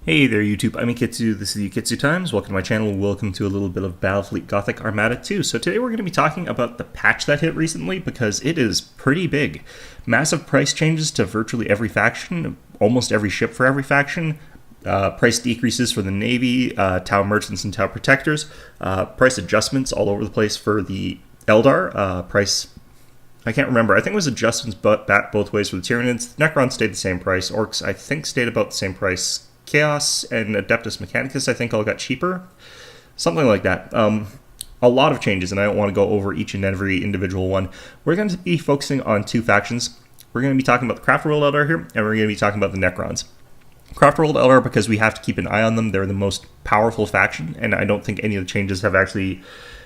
Hey there YouTube, I'm Yukitsu, this is Yukitsu Times, welcome to my channel, welcome to a little bit of Battlefleet Gothic Armada 2. So today we're going to be talking about the patch that hit recently because it is pretty big. Massive price changes to virtually every faction, almost every ship for every faction, price decreases for the Navy, Tau Merchants and Tau Protectors, price adjustments all over the place for the Eldar, I can't remember. I think it was adjustments both ways for the Tyranids. Necrons stayed the same price. Orcs, I think, stayed about the same price. Chaos and Adeptus Mechanicus, I think, all got cheaper. Something like that. A lot of changes, and I don't want to go over each and every individual one. We're going to be focusing on two factions. We're going to be talking about the Craft World Eldar here, and we're going to be talking about the Necrons. Craft World Eldar, because we have to keep an eye on them. They're the most powerful faction, and I don't think any of the changes have actually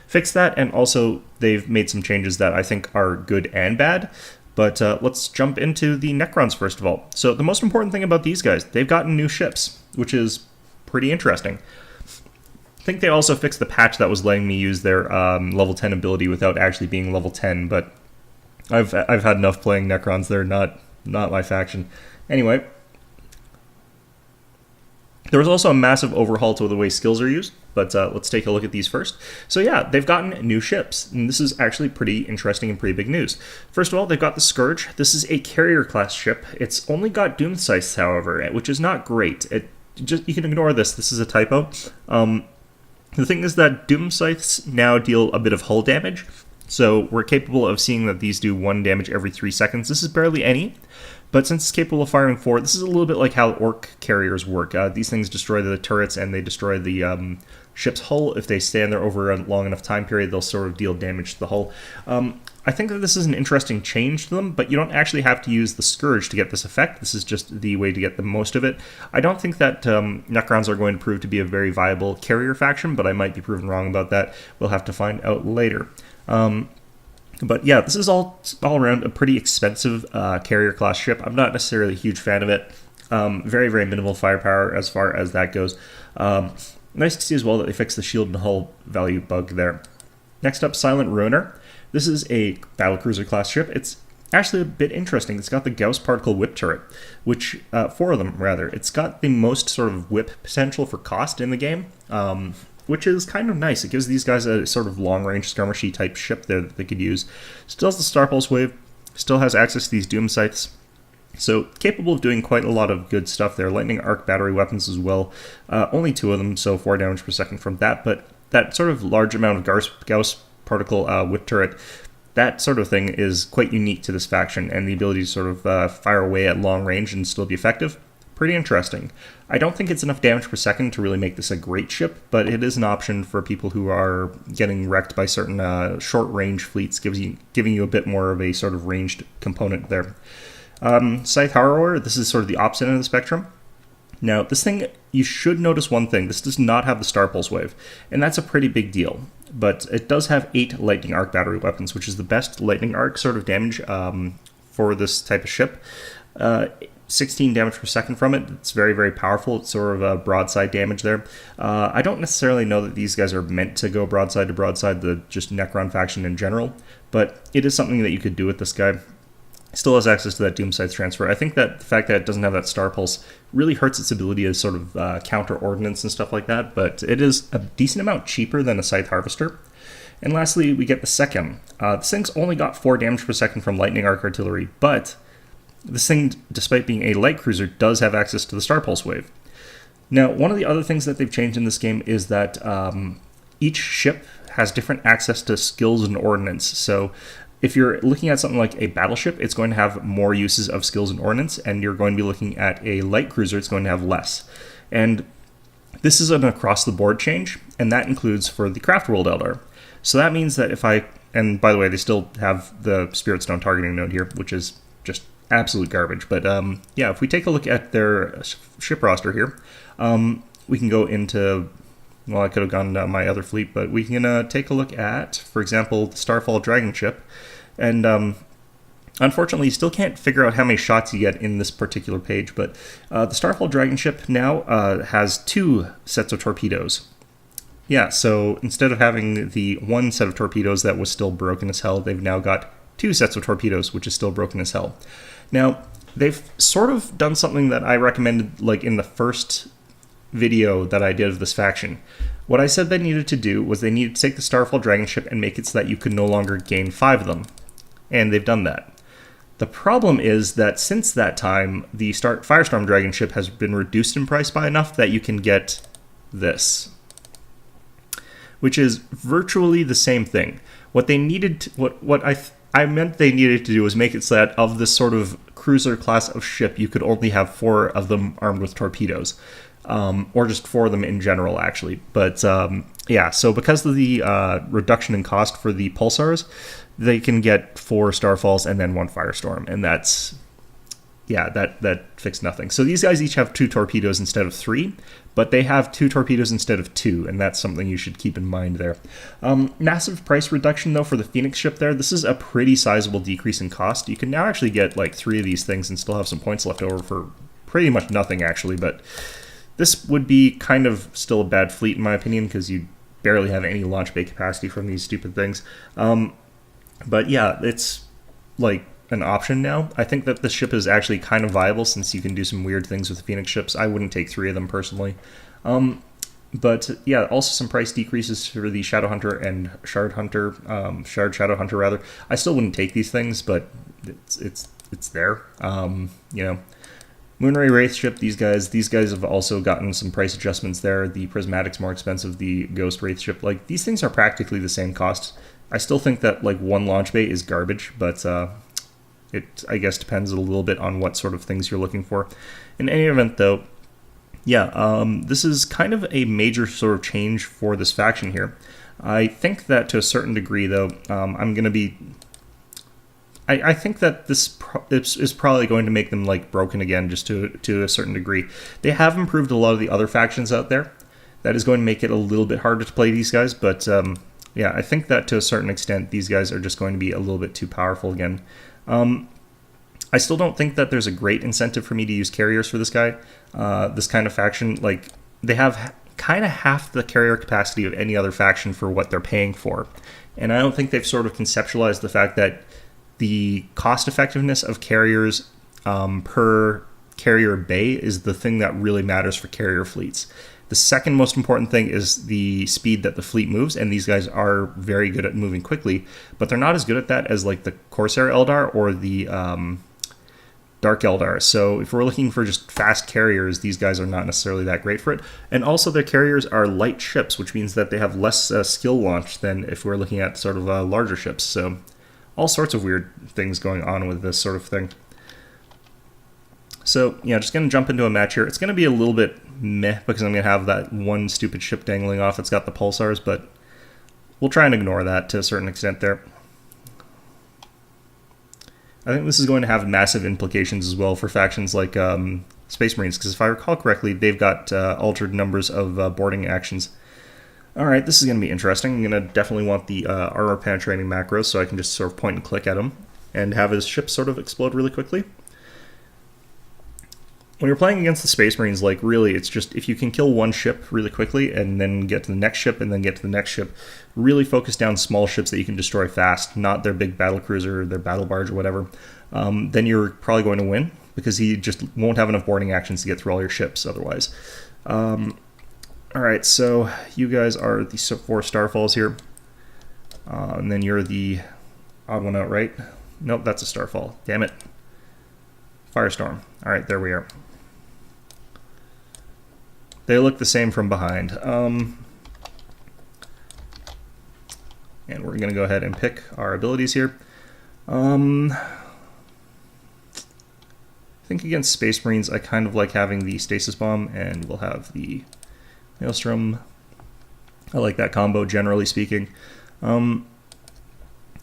fixed that. And also, they've made some changes that I think are good and bad. But let's jump into the Necrons first of all. So the most important thing about these guys, they've gotten new ships, which is pretty interesting. I think they also fixed the patch that was letting me use their level 10 ability without actually being level 10, but I've had enough playing Necrons. They're not my faction. Anyway, there was also a massive overhaul to the way skills are used, but let's take a look at these first. So yeah, they've gotten new ships, and this is actually pretty interesting and pretty big news. First of all, they've got the Scourge. This is a carrier class ship. It's only got doom scythes, however, which is not great. You can ignore this. This is a typo. The thing is that doom scythes now deal a bit of hull damage, so we're capable of seeing that these do 1 damage every 3 seconds. This is barely any. But since it's capable of firing 4, this is a little bit like how Orc carriers work. These things destroy the turrets and they destroy the ship's hull. If they stand there over a long enough time period, they'll sort of deal damage to the hull. I think that this is an interesting change to them, but you don't actually have to use the Scourge to get this effect. This is just the way to get the most of it. I don't think that Necrons are going to prove to be a very viable carrier faction, but I might be proven wrong about that. We'll have to find out later. But yeah, this is all around a pretty expensive carrier class ship. I'm not necessarily a huge fan of it. Very, very minimal firepower as far as that goes. Nice to see as well that they fixed the shield and hull value bug there. Next up, Silent Ruiner. This is a battlecruiser class ship. It's actually a bit interesting. It's got the Gauss particle whip turret, which 4 of them rather. It's got the most sort of whip potential for cost in the game. Which is kind of nice. It gives these guys a sort of long-range skirmishy type ship there that they could use. Still has the Star Pulse Wave, still has access to these Doom Scythes, so capable of doing quite a lot of good stuff there. Lightning Arc battery weapons as well. Only 2 of them, so 4 damage per second from that, but that sort of large amount of Gauss particle whip turret, that sort of thing is quite unique to this faction, and the ability to sort of fire away at long range and still be effective. Pretty interesting. I don't think it's enough damage per second to really make this a great ship, but it is an option for people who are getting wrecked by certain short-range fleets, giving you a bit more of a sort of ranged component there. Scythe Harrower, this is sort of the opposite end of the spectrum. Now, this thing, you should notice one thing. This does not have the Star Pulse Wave, and that's a pretty big deal. But it does have 8 Lightning Arc battery weapons, which is the best Lightning Arc sort of damage for this type of ship. 16 damage per second from it. It's very, very powerful. It's sort of a broadside damage there. I don't necessarily know that these guys are meant to go broadside to broadside, the just Necron faction in general, but it is something that you could do with this guy. Still has access to that Doom Scythe transfer. I think that the fact that it doesn't have that Star Pulse really hurts its ability to sort of counter ordnance and stuff like that, but it is a decent amount cheaper than a Scythe Harvester. And lastly, we get the Sechem. This thing's only got 4 damage per second from Lightning Arc artillery, but this thing, despite being a light cruiser, does have access to the Star Pulse Wave. Now, one of the other things that they've changed in this game is that each ship has different access to skills and ordnance. So if you're looking at something like a battleship, it's going to have more uses of skills and ordnance, and you're going to be looking at a light cruiser, it's going to have less. And this is an across-the-board change, and that includes for the Craft World Eldar. So that means that and by the way, they still have the Spirit Stone targeting node here, which is just absolute garbage. But yeah, if we take a look at their ship roster here, we can go into, well, I could have gone to my other fleet, but we can take a look at, for example, the Starfall Dragon ship. And unfortunately, you still can't figure out how many shots you get in this particular page, but the Starfall Dragon ship now has 2 sets of torpedoes. Yeah, so instead of having the 1 set of torpedoes that was still broken as hell, they've now got 2 sets of torpedoes, which is still broken as hell. Now, they've sort of done something that I recommended like in the first video that I did of this faction, what I said they needed to do was they needed to take the Starfall Dragon ship and make it so that you could no longer gain 5 of them. And they've done that. The problem is that since that time, the Firestorm Dragon ship has been reduced in price by enough that you can get this, which is virtually the same thing. What they needed, what I meant they needed to do was make it so that of this sort of cruiser class of ship, you could only have 4 of them armed with torpedoes, or just 4 of them in general, actually. But yeah, so because of the reduction in cost for the pulsars, they can get 4 Starfalls and then 1 Firestorm, and that's, yeah, that fixed nothing. So these guys each have 2 torpedoes instead of 3, but they have 2 torpedoes instead of 2, and that's something you should keep in mind there. Massive price reduction, though, for the Phoenix ship there. This is a pretty sizable decrease in cost. You can now actually get like 3 of these things and still have some points left over for pretty much nothing, actually, but this would be kind of still a bad fleet, in my opinion, because you barely have any launch bay capacity from these stupid things. But yeah, it's like an option now. I think that this ship is actually kind of viable since you can do some weird things with the Phoenix ships. I wouldn't take 3 of them personally. But yeah, also some price decreases for the Shadow Hunter and Shard Shadow Hunter rather. I still wouldn't take these things, but it's there. You know, Moonray Wraith ship, these guys have also gotten some price adjustments there. The Prismatic's more expensive, the Ghost Wraith ship, like these things are practically the same cost. I still think that like 1 launch bay is garbage, but it, I guess, depends a little bit on what sort of things you're looking for. In any event, though, yeah, this is kind of a major sort of change for this faction here. I think that to a certain degree, though, I'm going to be... I think that this is probably going to make them like broken again, just to a certain degree. They have improved a lot of the other factions out there. That is going to make it a little bit harder to play these guys, but yeah, I think that to a certain extent, these guys are just going to be a little bit too powerful again. I still don't think that there's a great incentive for me to use carriers for this guy. This kind of faction, like, they have kind of half the carrier capacity of any other faction for what they're paying for. And I don't think they've sort of conceptualized the fact that the cost effectiveness of carriers per carrier bay is the thing that really matters for carrier fleets. The second most important thing is the speed that the fleet moves, and these guys are very good at moving quickly, but they're not as good at that as like the Corsair Eldar or the Dark Eldar. So if we're looking for just fast carriers, these guys are not necessarily that great for it. And also their carriers are light ships, which means that they have less skill launch than if we're looking at sort of larger ships. So all sorts of weird things going on with this sort of thing. So, yeah, just going to jump into a match here. It's going to be a little bit meh because I'm going to have that one stupid ship dangling off that's got the pulsars, but we'll try and ignore that to a certain extent there. I think this is going to have massive implications as well for factions like Space Marines, because if I recall correctly, they've got altered numbers of boarding actions. Alright, this is going to be interesting. I'm going to definitely want the armor penetrating macros so I can just sort of point and click at him and have his ship sort of explode really quickly. When you're playing against the Space Marines, like, really, it's just if you can kill one ship really quickly and then get to the next ship and then get to the next ship, really focus down small ships that you can destroy fast, not their big battle cruiser or their battle barge or whatever, then you're probably going to win because he just won't have enough boarding actions to get through all your ships otherwise. Alright, so you guys are the 4 Starfalls here, and then you're the odd one out, right? Nope, that's a Starfall. Damn it. Firestorm. Alright, there we are. They look the same from behind. And we're going to go ahead and pick our abilities here. I think against Space Marines, I kind of like having the Stasis Bomb, and we'll have the Maelstrom. I like that combo, generally speaking.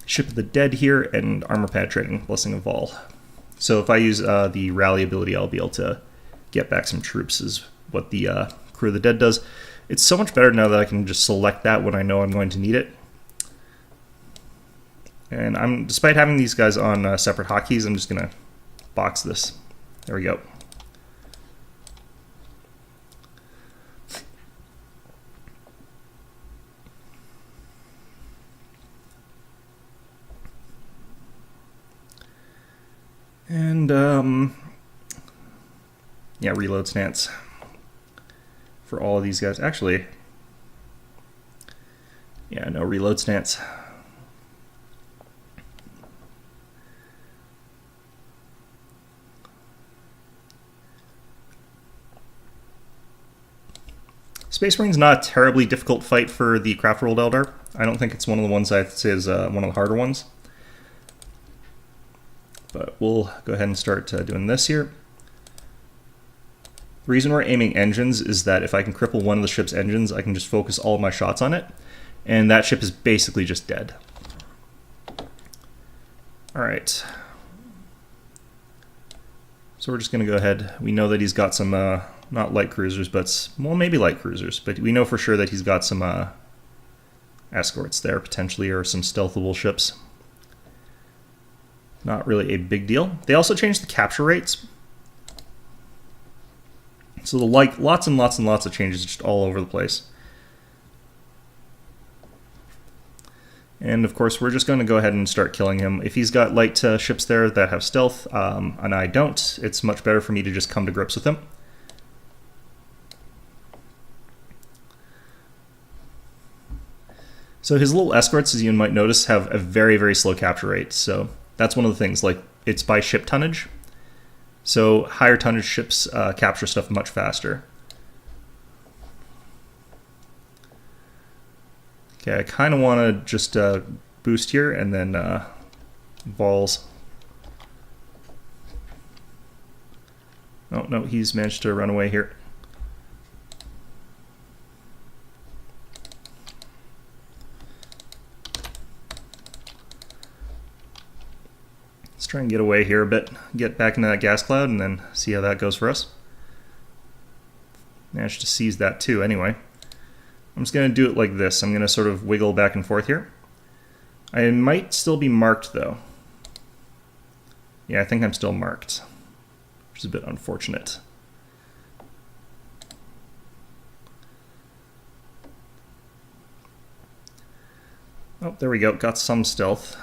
Ship of the Dead here, and Armor Penetrating, Blessing of Vol. So if I use the Rally ability, I'll be able to get back some troops, is what the Crew of the Dead does. It's so much better now that I can just select that when I know I'm going to need it. And despite having these guys on separate hotkeys, I'm just going to box this. There we go. And, yeah, reload stance. for all of these guys. Actually, yeah, no reload stance. Space Marine's not a terribly difficult fight for the Craft World Eldar. I don't think it's one of the ones I'd say is one of the harder ones. But we'll go ahead and start doing this here. The reason we're aiming engines is that if I can cripple one of the ship's engines, I can just focus all of my shots on it, and that ship is basically just dead. Alright. So we're just going to go ahead. We know that he's got some, not light cruisers, but, well, maybe light cruisers, but we know for sure that he's got some escorts there, potentially, or some stealthable ships. Not really a big deal. They also changed the capture rates. So lots and lots and lots of changes just all over the place. And of course, we're just going to go ahead and start killing him. If he's got light ships there that have stealth, and I don't, it's much better for me to just come to grips with him. So his little escorts, as you might notice, have a very, very slow capture rate. So that's one of the things, like, it's by ship tonnage. So higher tonnage ships capture stuff much faster. Okay, I kind of want to just boost here and then balls. Oh, no, he's managed to run away here. Let's try and get away here a bit, get back into that gas cloud, and then see how that goes for us. Managed to seize that too, anyway. I'm just going to do it like this. I'm going to sort of wiggle back and forth here. I might still be marked, though. Yeah, I think I'm still marked, which is a bit unfortunate. Oh, there we go. Got some stealth.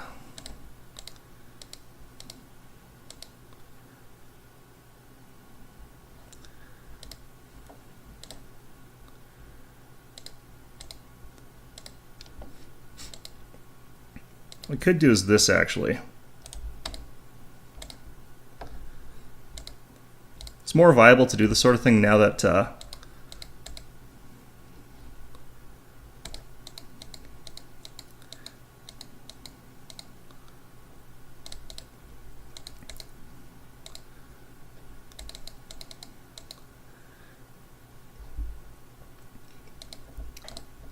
What we could do is this, actually. It's more viable to do this sort of thing now that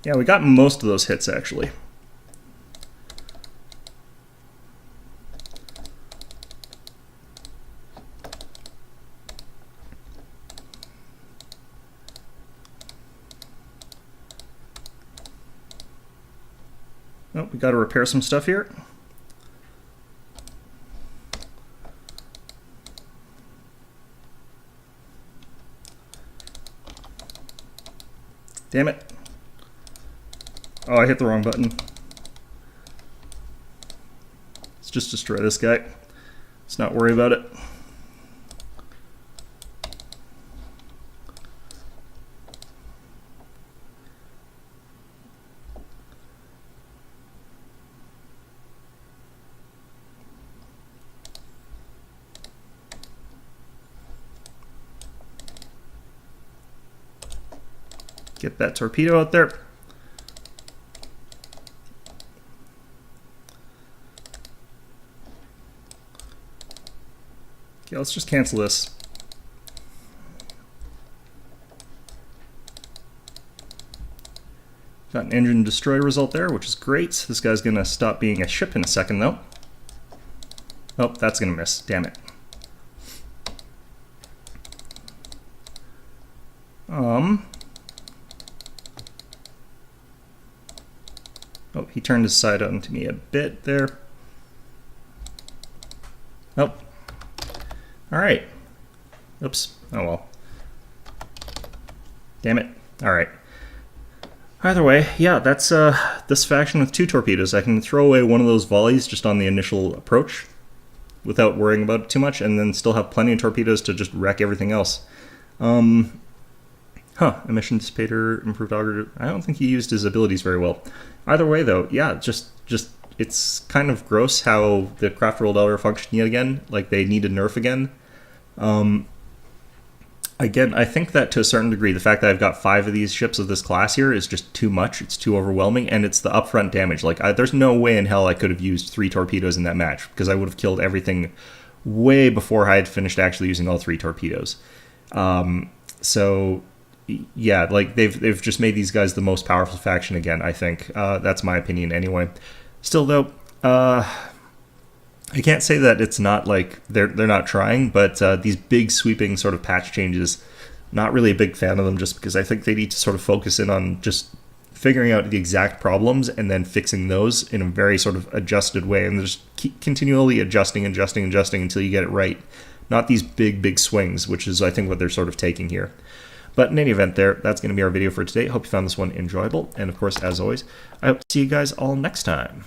yeah, we got most of those hits, actually. Oh, we got to repair some stuff here. Damn it. Oh, I hit the wrong button. Let's just destroy this guy. Let's not worry about it. Get that torpedo out there. Okay, let's just cancel this. Got an engine destroy result there, which is great. This guy's going to stop being a ship in a second, though. Oh, that's going to miss. Damn it. Oh, he turned his side on to me a bit there. Oh. Alright. Oops. Oh well. Damn it. Alright. Either way, yeah, that's this faction with 2 torpedoes. I can throw away one of those volleys just on the initial approach without worrying about it too much, and then still have plenty of torpedoes to just wreck everything else. Huh, emission dissipator, improved auger. I don't think he used his abilities very well. Either way, though, yeah, just it's kind of gross how the craft world are functioning yet again. Like, they need a nerf again. Again, I think that to a certain degree, the fact that I've got 5 of these ships of this class here is just too much. It's too overwhelming, and it's the upfront damage. Like, there's no way in hell I could have used 3 torpedoes in that match, because I would have killed everything way before I had finished actually using all 3 torpedoes. So, yeah, like, they've just made these guys the most powerful faction again, I think. That's my opinion anyway. Still, though, I can't say that it's not like they're not trying, but these big sweeping sort of patch changes, not really a big fan of them, just because I think they need to sort of focus in on just figuring out the exact problems and then fixing those in a very sort of adjusted way, and just keep continually adjusting until you get it right. Not these big swings, which is I think what they're sort of taking here. But in any event, that's going to be our video for today. Hope you found this one enjoyable, and of course, as always, I hope to see you guys all next time.